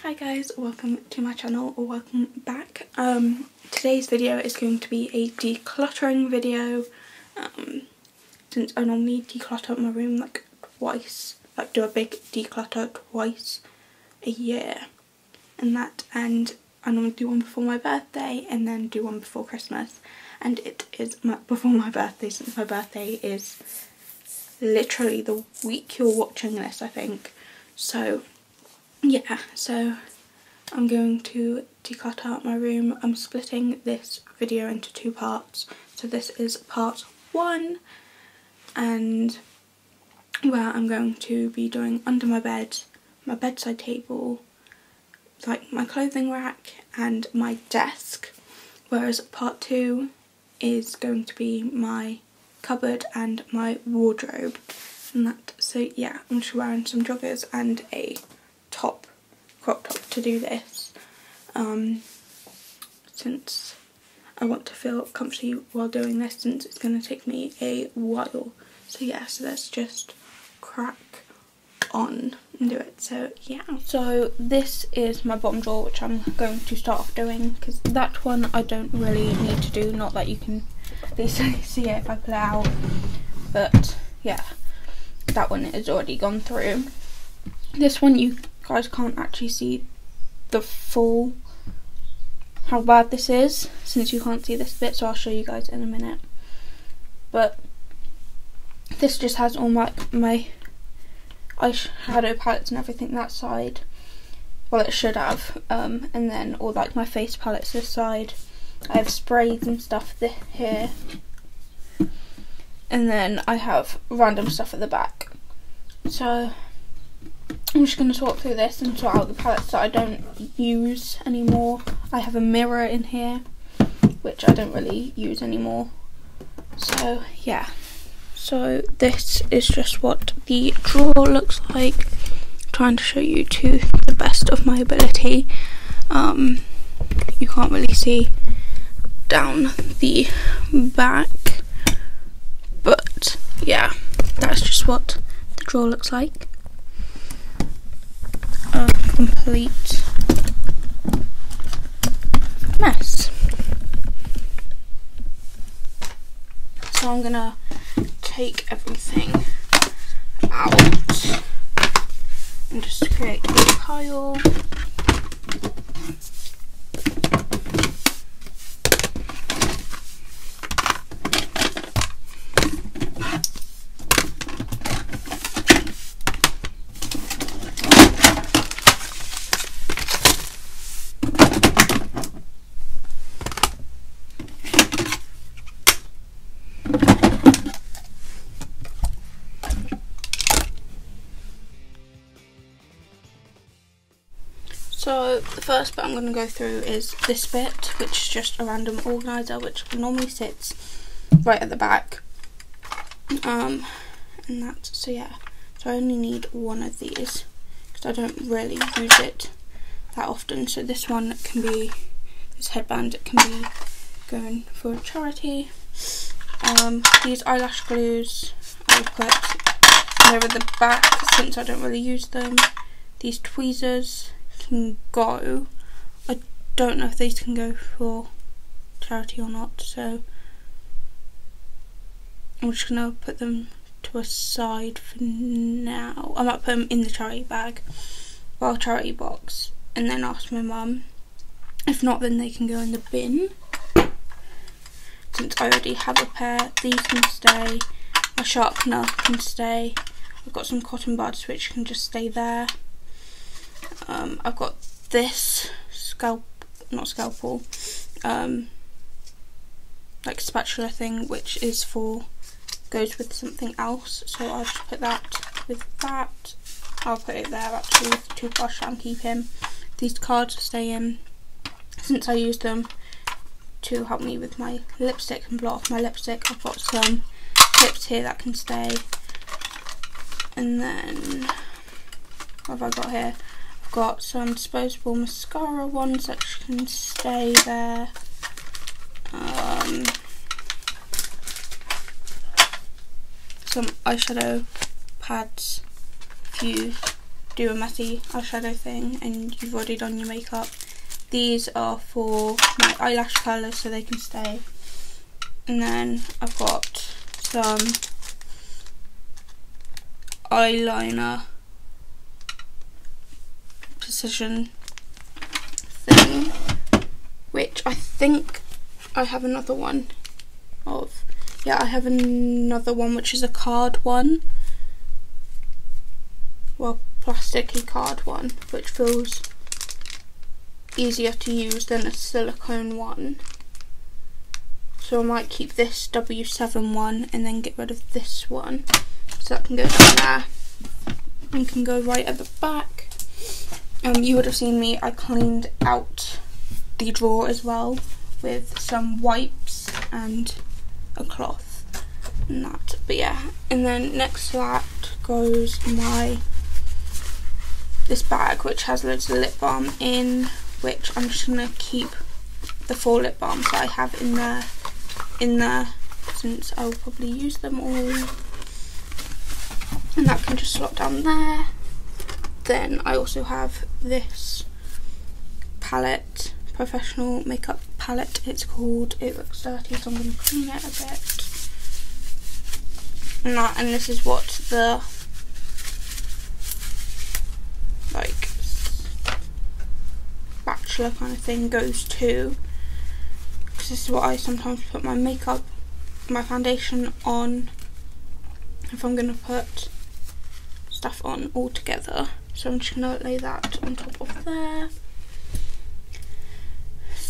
Hi guys, welcome to my channel, or welcome back. Today's video is going to be a decluttering video, since I normally declutter my room like twice, like do a big declutter twice a year, and I normally do one before my birthday and then do one before Christmas, and it is before my birthday, since my birthday is literally the week you're watching this, I think. So yeah, so I'm going to declutter out my room. I'm splitting this video into two parts. So this is part 1, and where I'm going to be doing under my bed, my bedside table, like my clothing rack and my desk. Whereas part 2 is going to be my cupboard and my wardrobe. And that, so yeah, I'm just wearing some joggers and a crop top to do this, since I want to feel comfy while doing this, since it's going to take me a while. So yeah, so let's just crack on and do it. So yeah, so this is my bottom drawer, which I'm going to start off doing, because that one I don't really need to do, not that you can see it if I pull it out, but yeah, that one is already gone through. This one you guys can't actually see the full how bad this is, since you can't see this bit, so I'll show you guys in a minute. But this just has all my eyeshadow palettes and everything that side. Well, it should have, and then all like my face palettes this side. I have sprays and stuff here, and then I have random stuff at the back. So I'm just going to sort through this and sort out the palettes that I don't use anymore. I have a mirror in here, which I don't really use anymore. So yeah, so this is just what the drawer looks like. I'm trying to show you to the best of my ability. You can't really see down the back, but yeah, that's just what the drawer looks like. A complete mess. So I'm gonna take everything out and just create a pile. So the first bit I'm going to go through is this bit, which is just a random organiser, which normally sits right at the back. And that's, so yeah, so I only need one of these, because I don't really use it that often. So this one can be, this headband, it can be going for a charity. These eyelash glues I put over the back, since I don't really use them. These tweezers can go. I don't know if these can go for charity or not, so I'm just gonna put them to a side for now. I might put them in the charity bag, well, charity box, and then ask my mum. If not, then they can go in the bin, since I already have a pair. These can stay, my sharpener can stay. I've got some cotton buds which can just stay there. I've got this not scalpel, like spatula thing, which is goes with something else, so I'll just put that with that. I'll put it there actually with the toothbrush I'm keeping. These cards stay in, since I use them to help me with my lipstick and blot off my lipstick. I've got some clips here that can stay, and then what have I got here? I've got some disposable mascara ones that can stay there. Some eyeshadow pads, a few do a messy eyeshadow thing and you've already done your makeup, these are for my eyelash colours so they can stay. And then I've got some eyeliner precision thing, which I think I have another one of. Yeah, I have another one which is a card one. Well, plasticky card one, which feels easier to use than a silicone one. So I might keep this W7 one and then get rid of this one. So that can go down there and can go right at the back. You would have seen me, I cleaned out the drawer as well with some wipes and a cloth and that. But yeah, and then next to that goes this bag which has loads of lip balm in, which I'm just going to keep the 4 lip balms that I have in there since I'll probably use them all. And that can just slot down there. Then I also have this palette, professional makeup palette it's called. It looks dirty so I'm going to clean it a bit. And this is what the like bachelor kind of thing goes to, because this is what I sometimes put my makeup, my foundation on if I'm going to put stuff on all together. So I'm just going to lay that on top of there.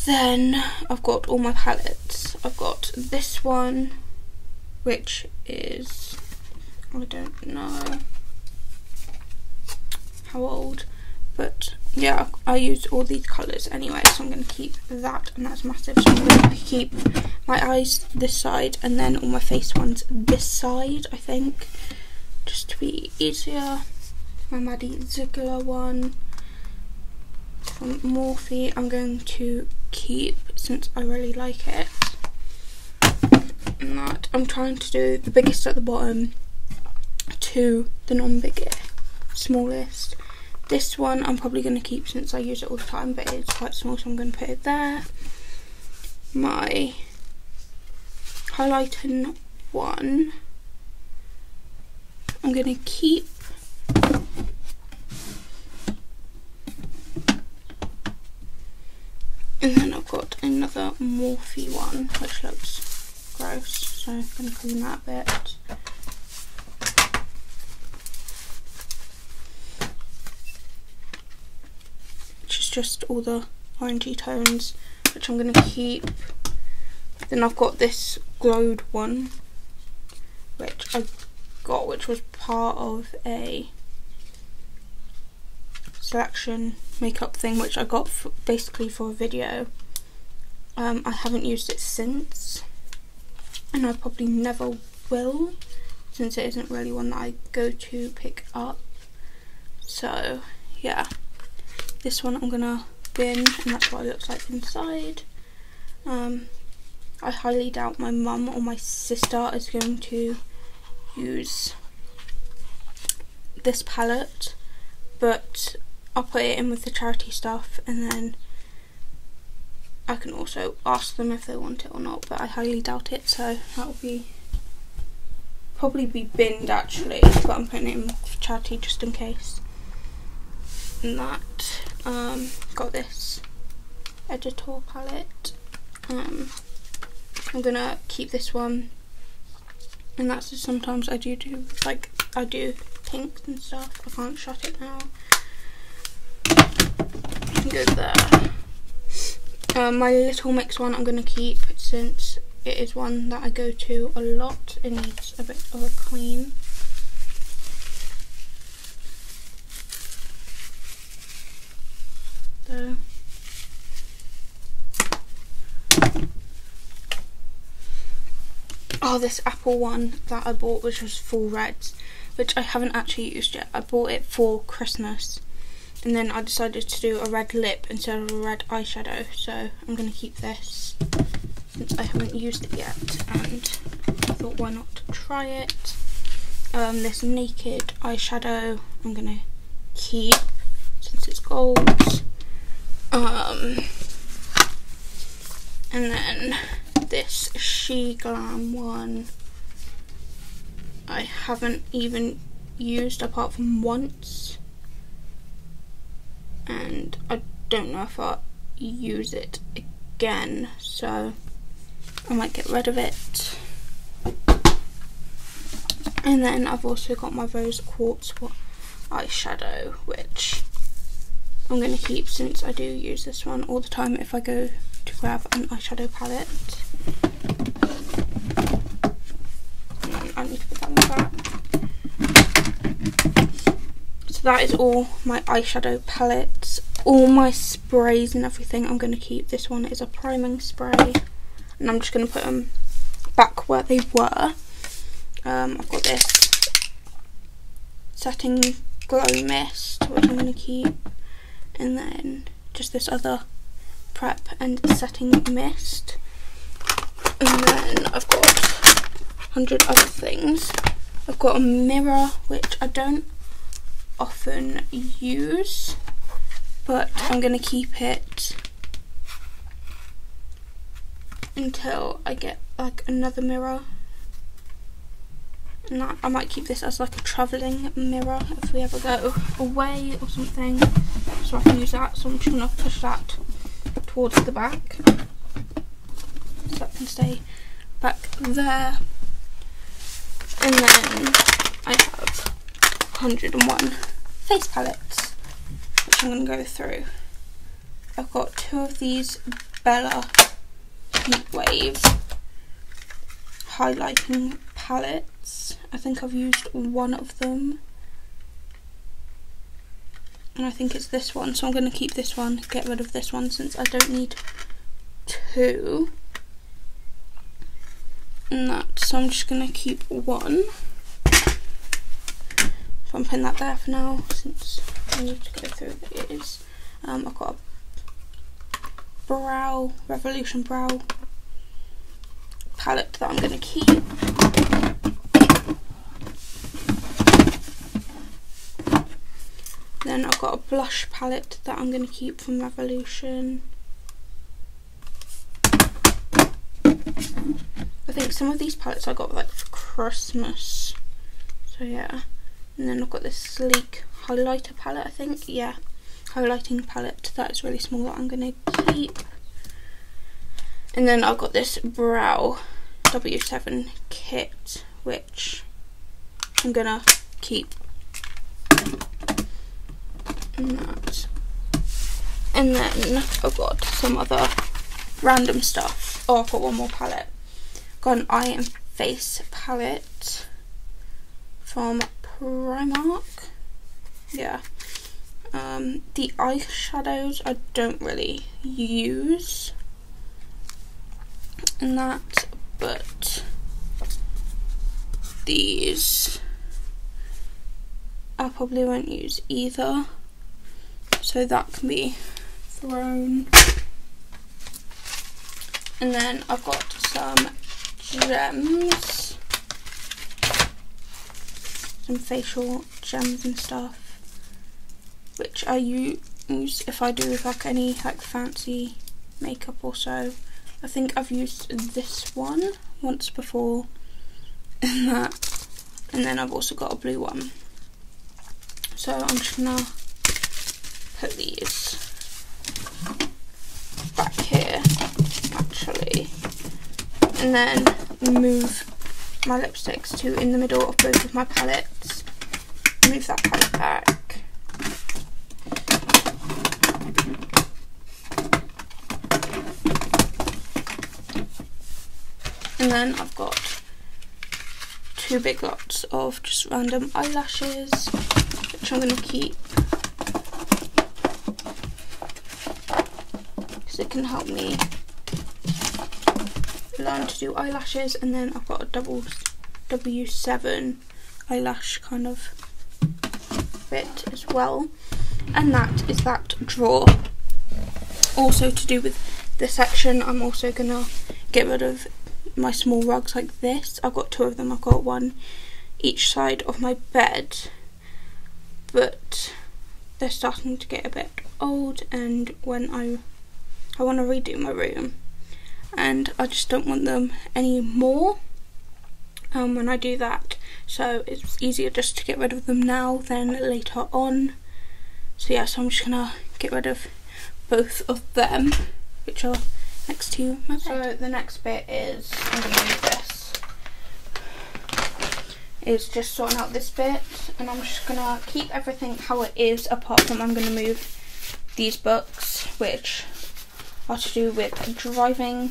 Then I've got all my palettes. I've got this one, which is, I don't know how old, but yeah, I use all these colours anyway, so I'm going to keep that, and that's massive. So I'm going to keep my eyes this side and then all my face ones this side, I think, just to be easier. My Maddie Ziegler one from Morphe I'm going to keep since I really like it. And that I'm trying to do the biggest at the bottom to the non-biggest, smallest. This one I'm probably going to keep since I use it all the time, but it's quite small, so I'm going to put it there. My highlighting one I'm going to keep. And then I've got another Morphe one, which looks gross, so I'm going to clean that a bit. Which is just all the orangey tones, which I'm going to keep. Then I've got this glowed one, which I got, which was part of a selection makeup thing which I got basically for a video. I haven't used it since, and I probably never will, since it isn't really one that I go to pick up. So yeah, this one I'm gonna bin, and that's what it looks like inside. I highly doubt my mum or my sister is going to use this palette, but I'll put it in with the charity stuff, and then I can also ask them if they want it or not, but I highly doubt it, so that will probably be binned actually, but I'm putting it in with charity just in case. And that, got this editor palette. I'm gonna keep this one, and that's just sometimes I do like I do pinks and stuff. I can't shut it now. Go there. My Little Mix one I'm going to keep since it is one that I go to a lot. It needs a bit of a clean. There. Oh, this Apple one that I bought, which was full reds, which I haven't actually used yet. I bought it for Christmas, and then I decided to do a red lip instead of a red eyeshadow, so I'm going to keep this since I haven't used it yet, and I thought why not try it. This Naked eyeshadow I'm going to keep since it's gold. And then this She Glam one I haven't even used apart from once, and I don't know if I'll use it again, so I might get rid of it. And then I've also got my Rose Quartz eyeshadow, which I'm going to keep since I do use this one all the time if I go to grab an eyeshadow palette. And then I need to put that one back. So that is all my eyeshadow palettes. All my sprays and everything I'm going to keep. This one is a priming spray, and I'm just going to put them back where they were. I've got this setting glow mist, which I'm going to keep, and then just this other prep and setting mist, and then I've got 100 other things. I've got a mirror, which I don't often use, but I'm going to keep it until I get like another mirror. And I might keep this as like a travelling mirror if we ever go away or something, so I can use that. So I'm just going to push that towards the back so that can stay back there. And then I have 101 face palettes, which I'm going to go through. I've got 2 of these Bella Heat Wave highlighting palettes. I think I've used one of them, and I think it's this one, so I'm going to keep this one, get rid of this one since I don't need 2. And that, so I'm just going to keep one. So I'm putting that there for now since I need to go through these. I've got a Revolution Brow palette that I'm going to keep. Then I've got a blush palette that I'm going to keep from Revolution. I think some of these palettes I got like for Christmas, so yeah. And then I've got this sleek highlighter palette, I think, yeah, highlighting palette that is really small that I'm going to keep. And then I've got this brow W7 kit, which I'm going to keep. And that. And then I've got some other random stuff. Oh, I've got one more palette. Got an eye and face palette from Primark. Yeah. The eyeshadows I don't really use in that, but these I probably won't use either, so that can be thrown. And then I've got some gems, some facial gems and stuff, which I use if I do like any like fancy makeup or so. I think I've used this one once before and that, and then I've also got a blue one. So I'm just gonna put these back here actually, and then move my lipsticks to in the middle of both of my palettes. Move that palette back. And then I've got 2 big lots of just random eyelashes, which I'm going to keep because it can help me learn to do eyelashes. And then I've got a double W7 eyelash kind of bit as well. And that is that drawer. Also, to do with this section, I'm also going to get rid of my small rugs like this. I've got 2 of them. I've got one each side of my bed, but they're starting to get a bit old, and when I want to redo my room, and I just don't want them anymore when I do that, so it's easier just to get rid of them now than later on. So yeah, so I'm just gonna get rid of both of them, which are next to my bed. So the next bit is, I'm gonna use this, is just sorting out this bit, and I'm just gonna keep everything how it is, apart from I'm gonna move these books, which are to do with driving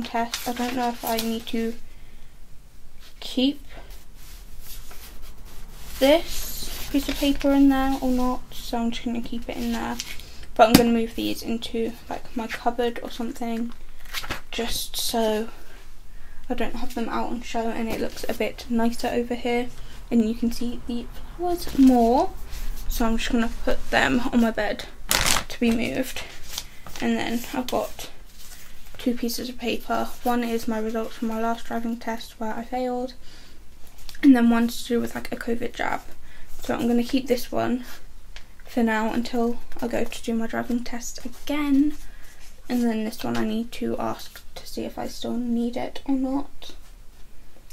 test. I don't know if I need to keep this piece of paper in there or not, so I'm just going to keep it in there, but I'm going to move these into like my cupboard or something, just so I don't have them out on show and it looks a bit nicer over here, and you can see the flowers more. So I'm just going to put them on my bed to be moved. And then I've got 2 pieces of paper. One is my results from my last driving test where I failed, and then one's to do with like a COVID jab. So I'm going to keep this one for now until I go to do my driving test again, and then this one I need to ask to see if I still need it or not,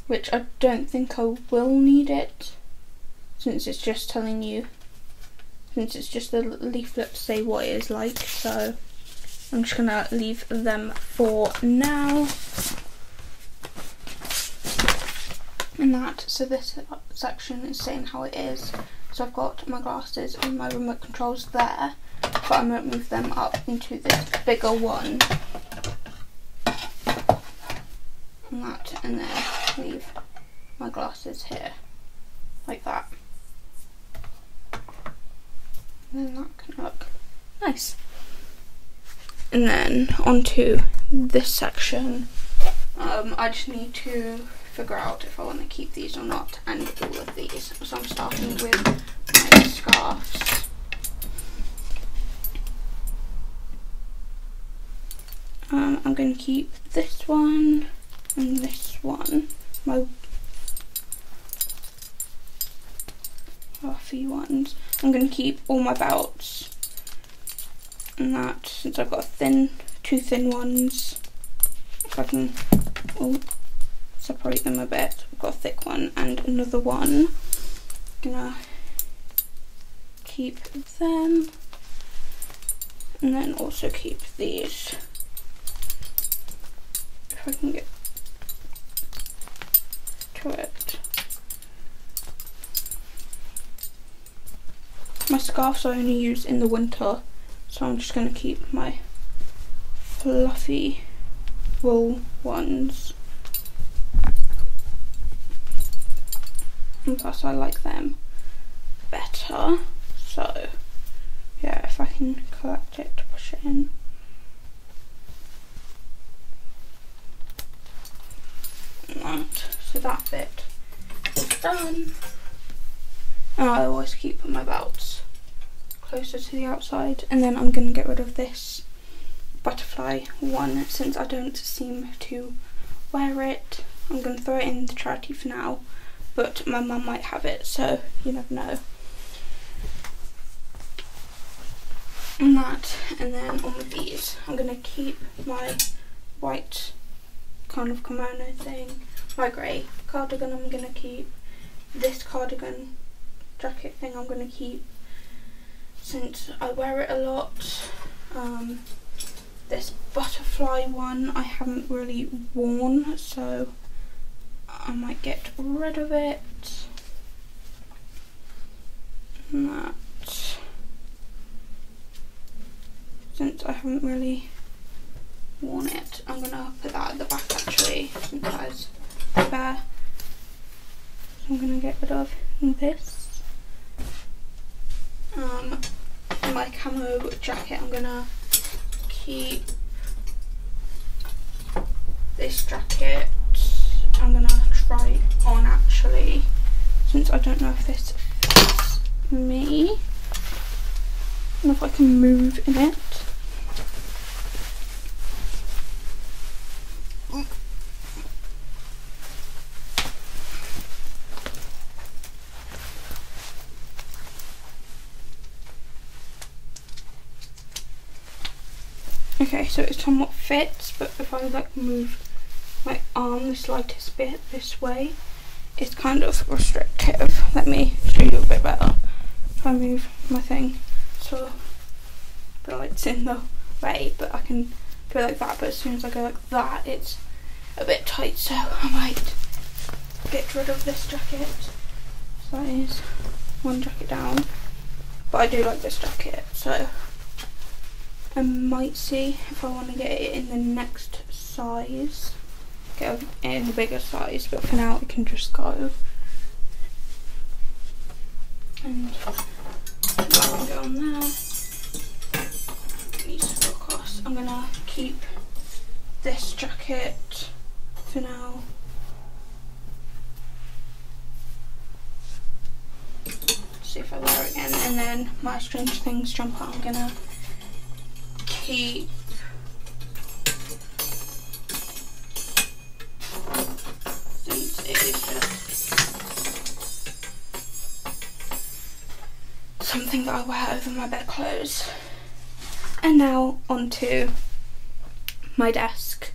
which I don't think I will need it, since it's just telling you, since it's just a leaflet to say what it is like. So I'm just gonna leave them for now. And that, so this section is saying how it is. So I've got my glasses and my remote controls there, but I'm gonna move them up into this bigger one. And that, and then leave my glasses here, like that. And then that can look nice. And then onto this section, I just need to figure out if I want to keep these or not, and all of these. So I'm starting with my scarves. I'm going to keep this one and this one, my fluffy ones. I'm going to keep all my belts. And that, since I've got 2 thin ones, if I can separate them a bit, I've got a thick one and another one. Gonna keep them, and then also keep these, if I can get to it. My scarves I only use in the winter, so I'm just going to keep my fluffy wool ones. And plus I like them better. So yeah, if I can collect it, push it in. Right, so that bit is done. And I always keep my belts closer to the outside, and then I'm going to get rid of this butterfly one since I don't seem to wear it. I'm going to throw it in the charity for now, but my mum might have it, so you never know. And that, and then all of these, I'm going to keep my white kind of kimono thing, my grey cardigan I'm going to keep, this cardigan jacket thing I'm going to keep, since I wear it a lot. This butterfly one I haven't really worn, so I might get rid of it. And that, since I haven't really worn it, I'm gonna put that at the back actually, since that is bare. So I'm gonna get rid of this. My camo jacket, I'm gonna keep this jacket. I'm gonna try on actually, since I don't know if this fits me and if I can move in it. Okay, so it somewhat fits, but if I like move my arm the slightest bit this way, it's kind of restrictive. Let me show you a bit better. If I move my thing, so it's in the way, but I can do it like that, but as soon as I go like that, it's a bit tight, so I might get rid of this jacket. So that is one jacket down, but I do like this jacket, so I might see if I want to get it in the next size, get it in the bigger size, but for now it can just go. And that can go on there. It needs to go across. I'm gonna keep this jacket for now. See if I wear it again, and then my Strange Things jumper I'm gonna keep. Since it is just something that I wear over my bedclothes. And now onto my desk.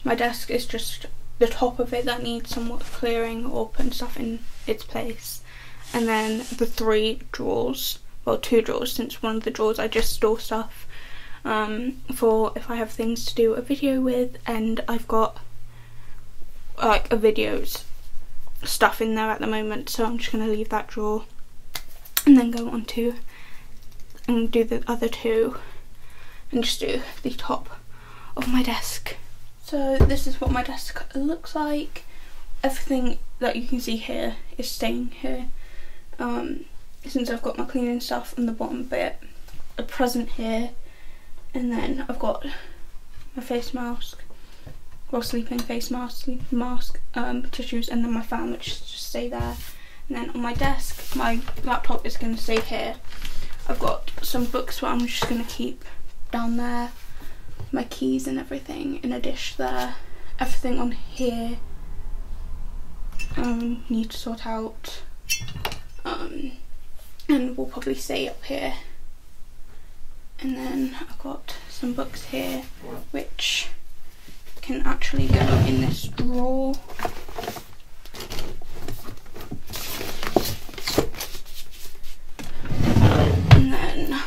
My desk is just the top of it that needs somewhat clearing or putting stuff in its place. And then the 3 drawers, well 2 drawers, since one of the drawers I just store stuff for if I have things to do a video with, and I've got like a video's stuff in there at the moment, so I'm just going to leave that drawer and then go on to and do the other 2 and just do the top of my desk. So this is what my desk looks like. Everything that you can see here is staying here. Since I've got my cleaning stuff on the bottom bit, a present here, and then I've got my face mask, well sleeping face mask, sleeping mask, tissues, and then my fan, which just stay there. And then on my desk, my laptop is going to stay here. I've got some books that I'm just going to keep down there, my keys and everything in a dish there. Everything on here need to sort out, and will probably stay up here. And then I've got some books here which can actually go in this drawer. And then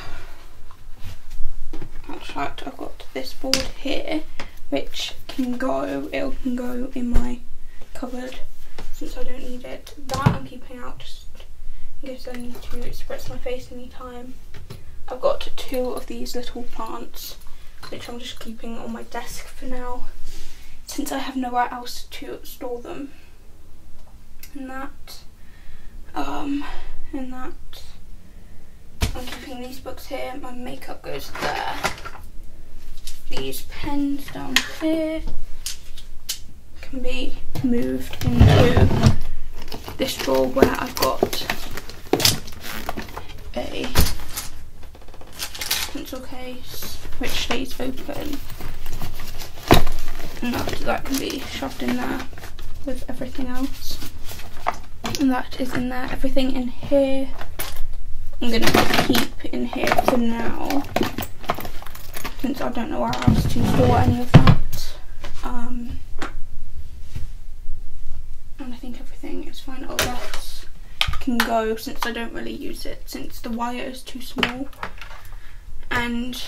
in fact I've got this board here which can go, it can go in my cupboard since I don't need it. That I'm keeping out just in case I need to spritz my face anytime. I've got 2 of these little plants which I'm just keeping on my desk for now since I have nowhere else to store them. And that, I'm keeping these books here, my makeup goes there. These pens down here can be moved into this drawer where I've got a pencil case which stays open, and that can be shoved in there with everything else, and that is in there. Everything in here I'm going to keep in here for now since I don't know where else to store any of that. And I think everything is fine. Oh, that can go since I don't really use it, since the wire is too small and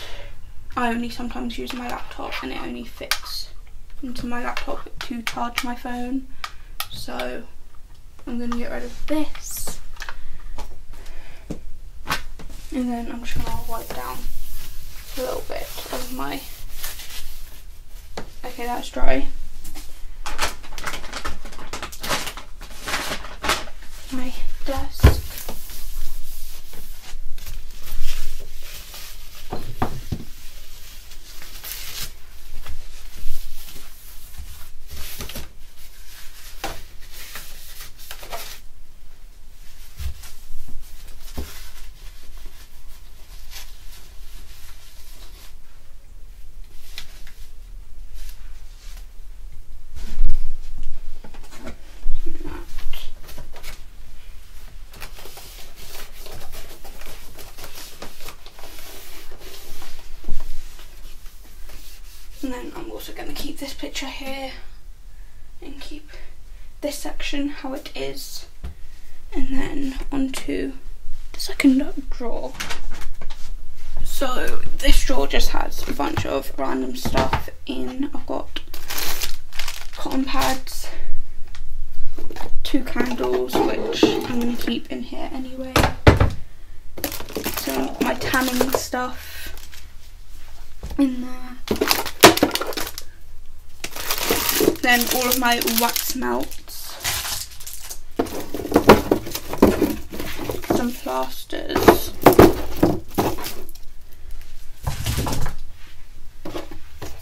I only sometimes use my laptop and it only fits into my laptop to charge my phone. So I'm going to get rid of this, and then I'm just going to wipe down a little bit of my, okay, that's dry, my desk. And then I'm also going to keep this picture here and keep this section how it is. And then onto the second drawer. So this drawer just has a bunch of random stuff in. I've got cotton pads, 2 candles, which I'm going to keep in here anyway. Some my tanning stuff in there. Then all of my wax melts, some plasters,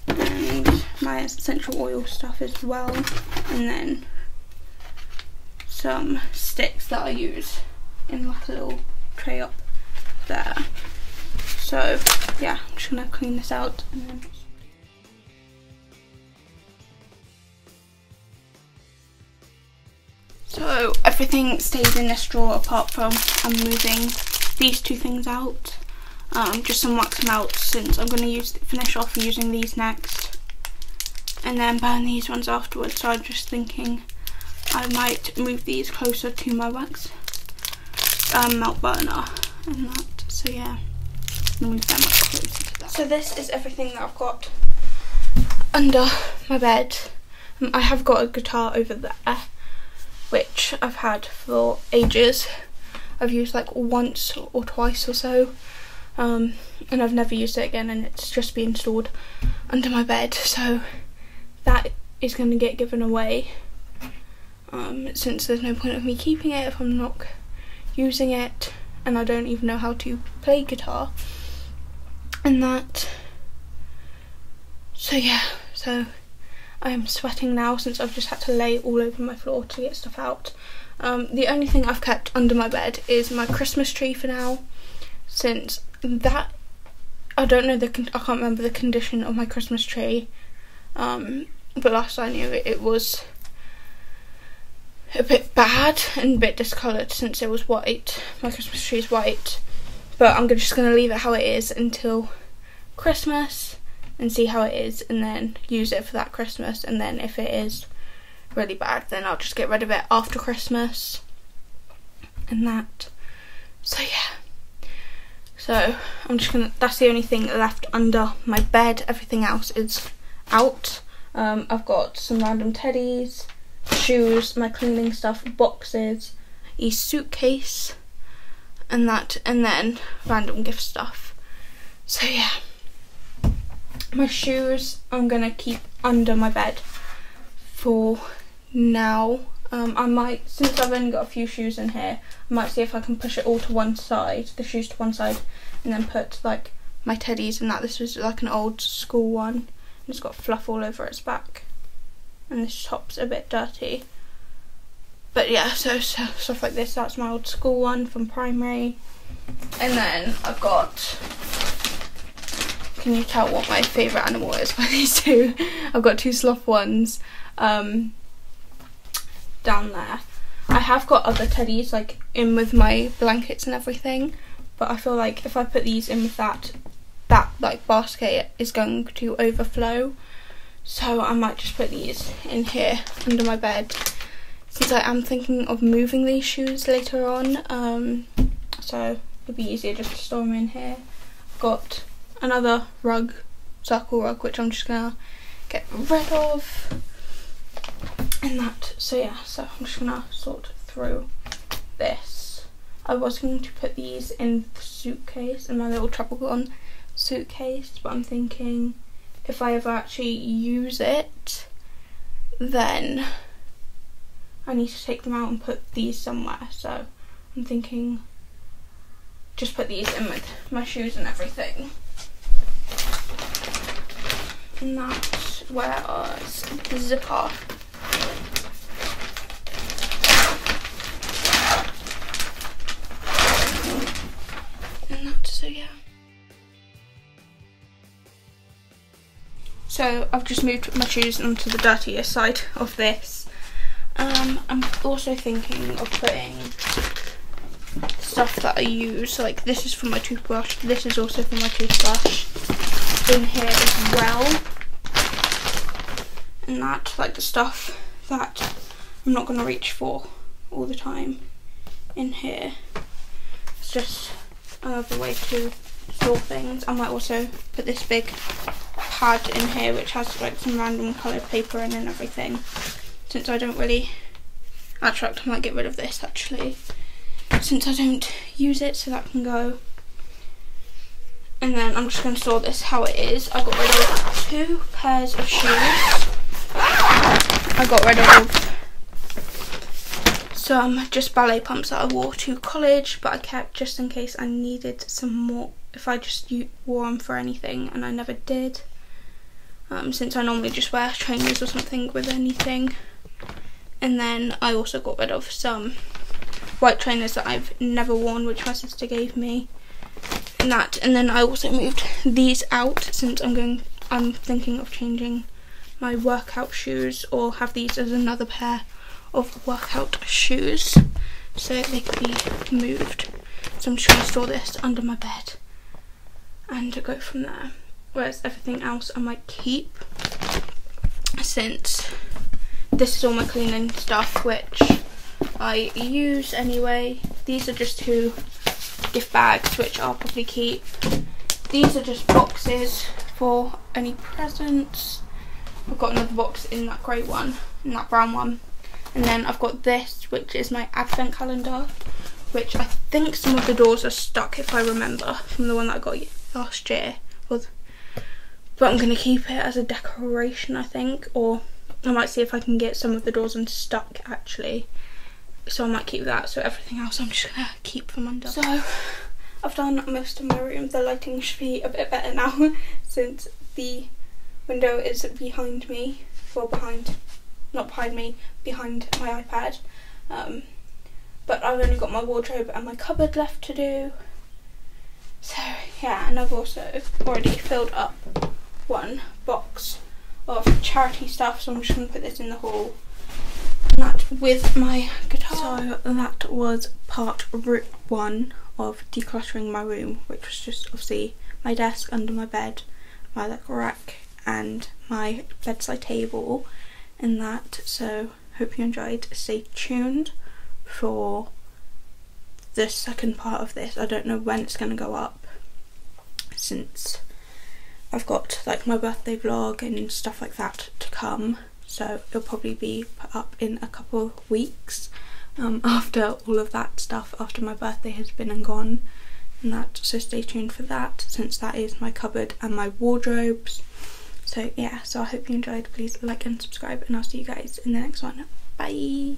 and my essential oil stuff as well, and then some sticks that I use in like a little tray up there. So yeah, I'm just gonna clean this out and then. So everything stays in this drawer apart from I'm moving these 2 things out. Just some wax melts, since I'm going to finish off using these next and then burn these ones afterwards. So I'm just thinking I might move these closer to my wax melt burner and that. So yeah, move them up closer to that. So this is everything that I've got under my bed. I have got a guitar over there, which I've had for ages. I've used like once or twice or so, and I've never used it again, and it's just been stored under my bed, so that is going to get given away, since there's no point of me keeping it if I'm not using it, and I don't even know how to play guitar and that. So yeah, so I am sweating now since I've just had to lay all over my floor to get stuff out. The only thing I've kept under my bed is my Christmas tree for now, since that, I don't know, I can't remember the condition of my Christmas tree, but last I knew it was a bit bad and a bit discoloured since it was white. My Christmas tree is white, but I'm just going to leave it how it is until Christmas and see how it is, and then use it for that Christmas, and then if it is really bad then I'll just get rid of it after Christmas and that. So yeah, so I'm just gonna, that's the only thing left under my bed. Everything else is out. I've got some random teddies, shoes, my cleaning stuff, boxes, a suitcase and that, and then random gift stuff. So yeah, my shoes I'm gonna keep under my bed for now. I might, since I've only got a few shoes in here, I might see if I can push it all to one side, the shoes to one side, and then put like my teddies and that. This was like an old school one, and it's got fluff all over its back, and this top's a bit dirty. But yeah, so stuff like this. That's my old school one from primary. And then I've got, can you tell what my favourite animal is by these 2? I've got 2 sloth ones down there. I have got other teddies like in with my blankets and everything, but I feel like if I put these in with that like basket is going to overflow, so I might just put these in here under my bed, since I am thinking of moving these shoes later on, so it'd be easier just to store them in here. I've got another rug, circle rug, which I'm just gonna get rid of and that. So yeah, so I'm just gonna sort through this. I was going to put these in the suitcase, in my little travel-on suitcase, but I'm thinking if I ever actually use it, then I need to take them out and put these somewhere. So I'm thinking just put these in with my shoes and everything. And that's where the zipper. And that, so yeah. So I've just moved my shoes onto the dirtier side of this. I'm also thinking of putting stuff that I use, like this is for my toothbrush, this is also for my toothbrush, in here as well. and that, like the stuff that I'm not going to reach for all the time in here. It's just another way to store things. I might also put this big pad in here which has like some random coloured paper in and everything, since I don't really, actually I might get rid of this actually, since I don't use it, so that can go. And then I'm just going to store this how it is. I got rid of 2 pairs of shoes. I got rid of some just ballet pumps that I wore to college, but I kept just in case I needed some more if I just wore them for anything, and I never did, since I normally just wear trainers or something with anything. And then I also got rid of some white trainers that I've never worn, which my sister gave me, and that. And then I also moved these out, since I'm thinking of changing my workout shoes, or have these as another pair of workout shoes, so they could be moved. So I'm just going to store this under my bed and go from there. Whereas everything else I might keep, since this is all my cleaning stuff which I use anyway. These are just 2 gift bags which I'll probably keep. These are just boxes for any presents. I've got another box in that grey one, in that brown one. And then I've got this, which is my advent calendar, which I think some of the doors are stuck, if I remember, from the one that I got last year. But I'm going to keep it as a decoration, I think, or I might see if I can get some of the doors unstuck actually. So I might keep that. So everything else I'm just going to keep from under. So I've done most of my room. The lighting should be a bit better now, since the window is behind me, well not behind me, behind my iPad. But I've only got my wardrobe and my cupboard left to do. So yeah, and I've also already filled up 1 box of charity stuff, so I'm just going to put this in the haul. And that with my guitar. So that was part 1 of decluttering my room, which was just obviously my desk under my bed, my like rack, and my bedside table and that. So hope you enjoyed. Stay tuned for the second part of this. I don't know when it's going to go up, since I've got like my birthday vlog and stuff like that to come, so it'll probably be put up in a couple of weeks, after all of that stuff, after my birthday has been and gone and that. So stay tuned for that, since that is my cupboard and my wardrobes. So yeah, so I hope you enjoyed. Please like and subscribe, and I'll see you guys in the next one. Bye.